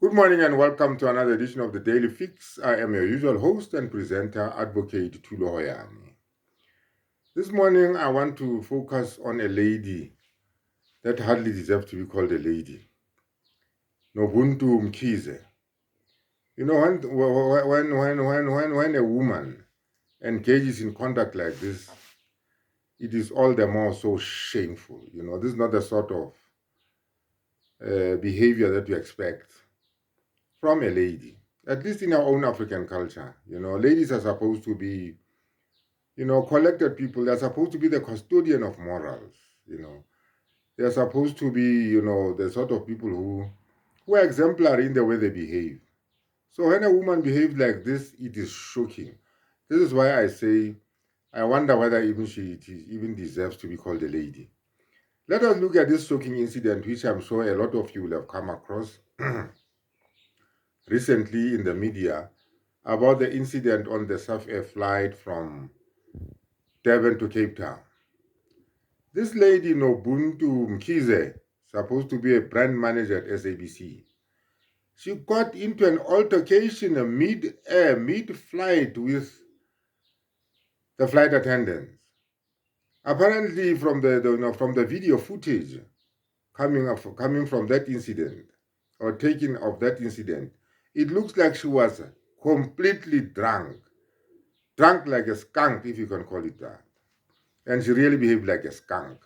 Good morning and welcome to another edition of the Daily Fix. I am your usual host and presenter, Advocate Tulo Hoyani. This morning, I want to focus on a lady that hardly deserves to be called a lady, Nobuntu Mkhize. You know, when a woman engages in conduct like this, it is all the more so shameful. You know, this is not the sort of behavior that you expect from a lady, at least in our own African culture. You know, ladies are supposed to be collected people. They're supposed to be the custodian of morals. You know, they're supposed to be, the sort of people who are exemplary in the way they behave. So when a woman behaves like this, it is shocking. This is why I say I wonder whether even she even deserves to be called a lady. Let us look at this shocking incident, which I'm sure a lot of you will have come across recently in the media, about the incident on the Surf Air flight from Durban to Cape Town. This lady, Nobuntu Mkhize, supposed to be a brand manager at SABC, she got into an altercation mid-air, mid-flight with the flight attendants. Apparently, from the video footage coming from that incident or taken of that incident, it looks like she was completely drunk like a skunk, if you can call it that, and she really behaved like a skunk.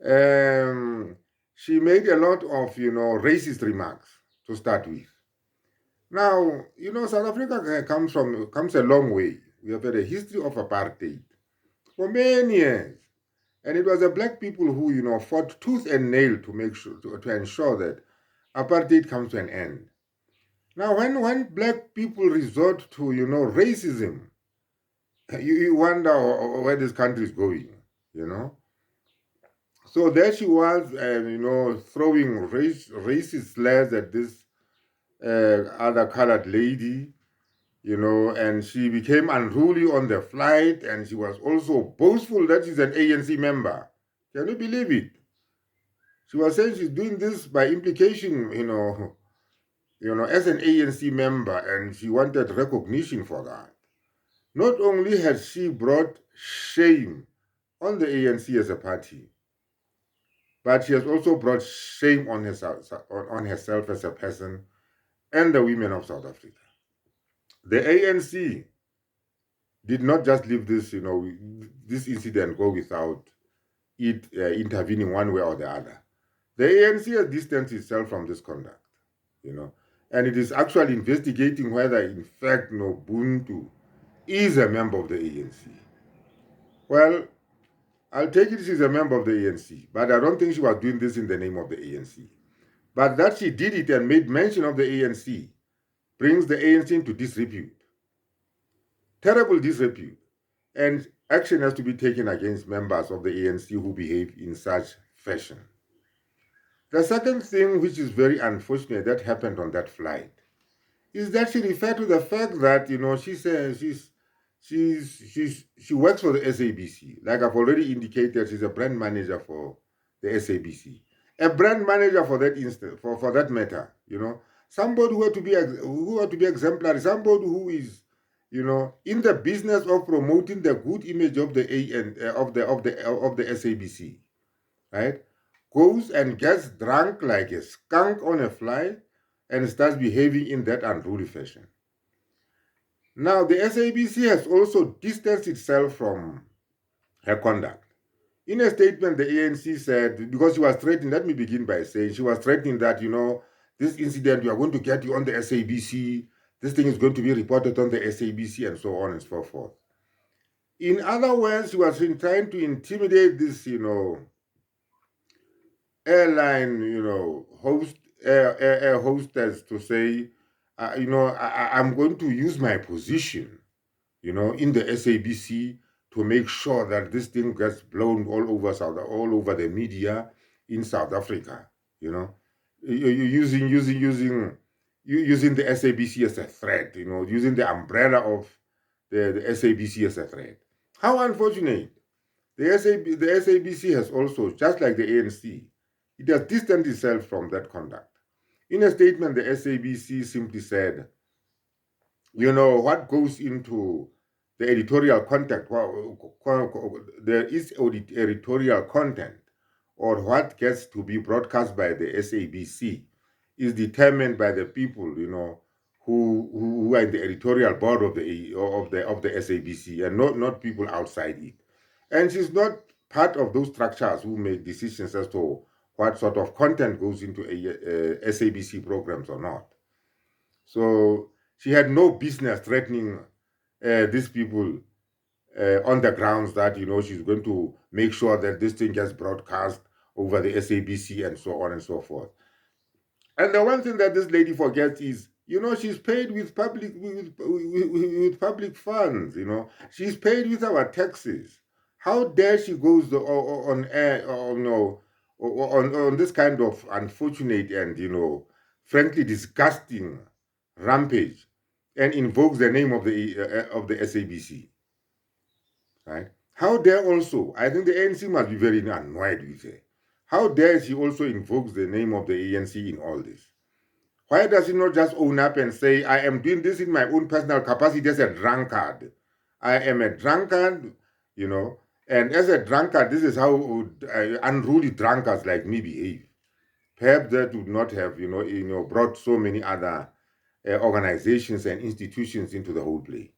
Um, she made a lot of, racist remarks to start with. Now, South Africa comes a long way. We have had a history of apartheid for many years. And it was the black people who, fought tooth and nail to make sure to ensure that apartheid comes to an end. Now, when black people resort to, racism, you wonder where this country is going, you know. So there she was, throwing racist slurs at this other colored lady, and she became unruly on the flight, and she was also boastful that she's an ANC member. Can you believe it? She was saying she's doing this by implication, as an ANC member, and she wanted recognition for that. Not only has she brought shame on the ANC as a party, but she has also brought shame on herself as a person and the women of South Africa. The ANC did not just leave this incident go without it intervening one way or the other. The ANC has distanced itself from this conduct, and it is actually investigating whether, in fact, Nobuntu is a member of the ANC. Well, I'll take it she's a member of the ANC, but I don't think she was doing this in the name of the ANC. But that she did it and made mention of the ANC brings the ANC into disrepute, terrible disrepute, and action has to be taken against members of the ANC who behave in such fashion. The second thing, which is very unfortunate, that happened on that flight, is that she referred to the fact that she says she works for the SABC. Like I've already indicated, she's a brand manager for the SABC. A brand manager for that instance, for that matter, somebody who ought to be exemplary, somebody who is, in the business of promoting the good image of the of the SABC, right? Goes and gets drunk like a skunk on a flight and starts behaving in that unruly fashion. Now, the SABC has also distanced itself from her conduct. In a statement, the ANC said, because she was threatening, let me begin by saying, she was threatening that, this incident, we are going to get you on the SABC, this thing is going to be reported on the SABC, and so on and so forth. In other words, she was trying to intimidate this, airline, air hostess to say, I'm going to use my position, in the SABC to make sure that this thing gets blown all over the media in South Africa, using the SABC as a threat, using the umbrella of the SABC as a threat. How unfortunate. The SABC has also, just like the ANC, it has distanced itself from that conduct. In a statement, the SABC simply said, what goes into the editorial content, there is editorial content, or what gets to be broadcast by the SABC is determined by the people, who are in the editorial board of the SABC, and not people outside it. And she's not part of those structures who make decisions as to what sort of content goes into SABC programs or not. So she had no business threatening these people on the grounds that she's going to make sure that this thing gets broadcast over the SABC and so on and so forth. And the one thing that this lady forgets is, she's paid with with public funds. She's paid with our taxes. How dare she goes on air, on this kind of unfortunate and frankly disgusting rampage, and invokes the name of the SABC, right? How dare also, I think the ANC must be very annoyed with her. How dare she also invokes the name of the ANC in all this? Why does he not just own up and say, I am doing this in my own personal capacity as a drunkard? I am a drunkard, and as a drunkard, this is how unruly drunkards like me behave. Perhaps that would not have, brought so many other organizations and institutions into the whole play.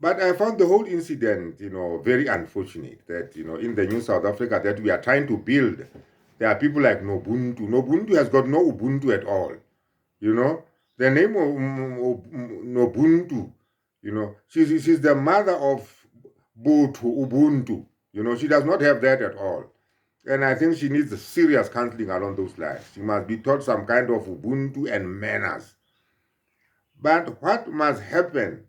But I found the whole incident, very unfortunate that, in the new South Africa that we are trying to build, there are people like Nobuntu. Nobuntu has got no Ubuntu at all. The name of Nobuntu, she's the mother of Ubuntu. She does not have that at all. And I think she needs serious counseling along those lines. She must be taught some kind of Ubuntu and manners. But what must happen,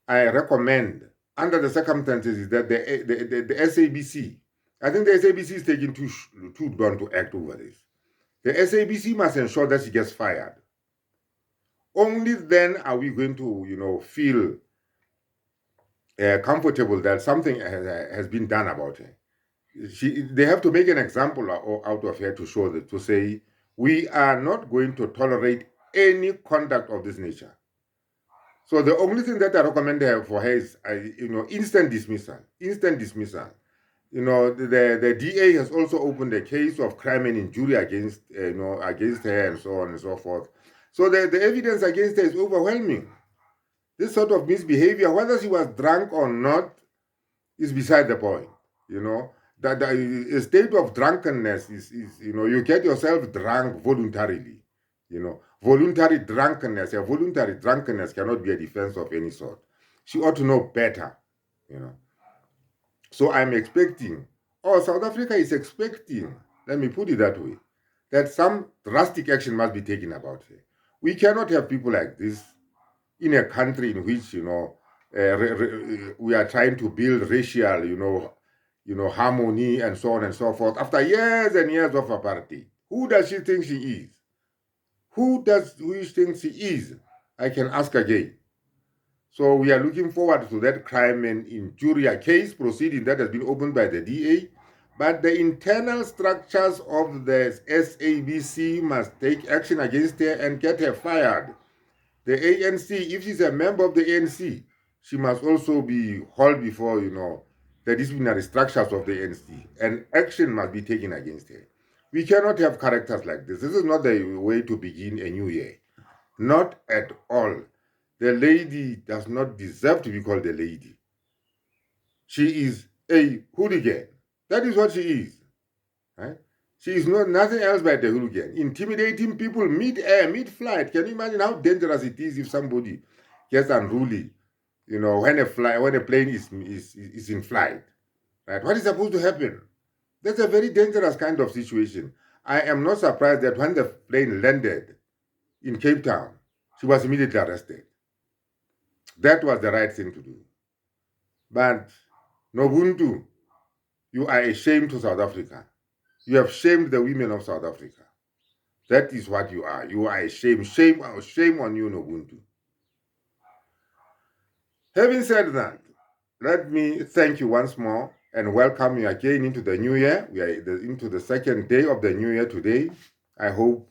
I recommend, under the circumstances, is that the SABC, I think the SABC is taking too long to act over this. The SABC must ensure that she gets fired. Only then are we going to, feel comfortable that something has been done about her. They have to make an example out of her to say, we are not going to tolerate any conduct of this nature. So the only thing that I recommend for her is, instant dismissal. Instant dismissal. The DA has also opened a case of crime and injury against her and so on and so forth. So the evidence against her is overwhelming. This sort of misbehavior, whether she was drunk or not, is beside the point. That a state of drunkenness is you get yourself drunk voluntarily. Voluntary drunkenness. A voluntary drunkenness cannot be a defense of any sort. She ought to know better. So I'm expecting, South Africa is expecting, let me put it that way, that some drastic action must be taken about her. We cannot have people like this in a country in which, we are trying to build racial, harmony and so on and so forth after years and years of apartheid. Who does she think she is? Who she think she is? I can ask again. So we are looking forward to that crime and injury case proceeding that has been opened by the DA. But the internal structures of the SABC must take action against her and get her fired. The ANC, if she's a member of the ANC, she must also be hauled before, the disciplinary structures of the ANC, and action must be taken against her. We cannot have characters like this. This is not the way to begin a new year. Not at all. The lady does not deserve to be called a lady. She is a hooligan. That is what she is. Right? She is nothing else but a hooligan, intimidating people mid-air, mid-flight. Can you imagine how dangerous it is if somebody gets unruly, when a plane is in flight, right? What is supposed to happen? That's a very dangerous kind of situation. I am not surprised that when the plane landed in Cape Town, she was immediately arrested. That was the right thing to do. But Nobuntu, you are a shame to South Africa. You have shamed the women of South Africa. That is what you are. You are a shame. Shame on you, Nobuntu. Having said that, let me thank you once more and welcome you again into the new year. We are into the second day of the new year today. I hope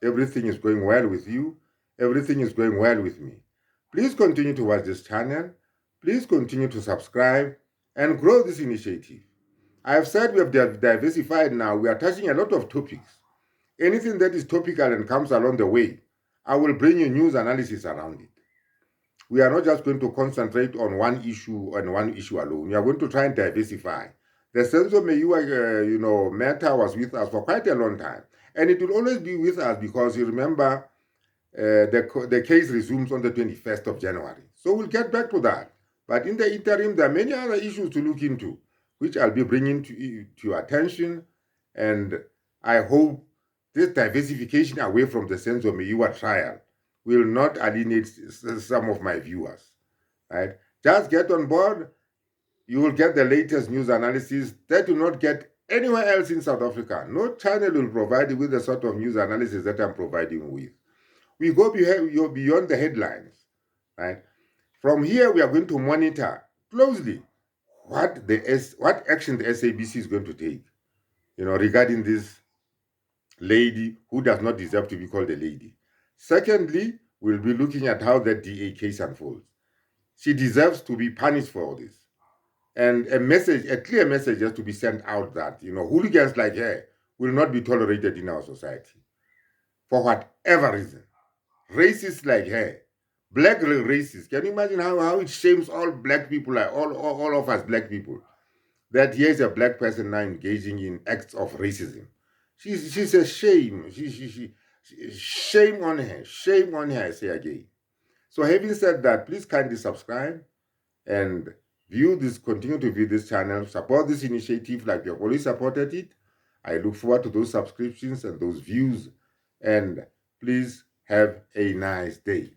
everything is going well with you. Everything is going well with me. Please continue to watch this channel. Please continue to subscribe and grow this initiative. I have said we have diversified now. We are touching a lot of topics. Anything that is topical and comes along the way, I will bring you news analysis around it. We are not just going to concentrate on one issue and one issue alone. We are going to try and diversify. The sense of matter was with us for quite a long time. And it will always be with us because you remember the case resumes on the 21st of January. So we'll get back to that. But in the interim, there are many other issues to look into, which I'll be bringing to your attention. And I hope this diversification away from the sense of Miwa trial will not alienate some of my viewers. Right? Just get on board. You will get the latest news analysis that you will not get anywhere else in South Africa. No channel will provide you with the sort of news analysis that I'm providing with. We go beyond the headlines, right? From here, we are going to monitor closely what action the SABC is going to take, regarding this lady who does not deserve to be called a lady. Secondly, we'll be looking at how the DA case unfolds. She deserves to be punished for all this. And a clear message has to be sent out that, hooligans like her will not be tolerated in our society for whatever reason. Racists like her, black racists, can you imagine how it shames all black people, like all of us black people, that here's a black person now engaging in acts of racism. She's a shame. Shame on her. Shame on her, I say again. So having said that, please kindly subscribe and continue to view this channel, support this initiative like you've always supported it. I look forward to those subscriptions and those views. And please have a nice day.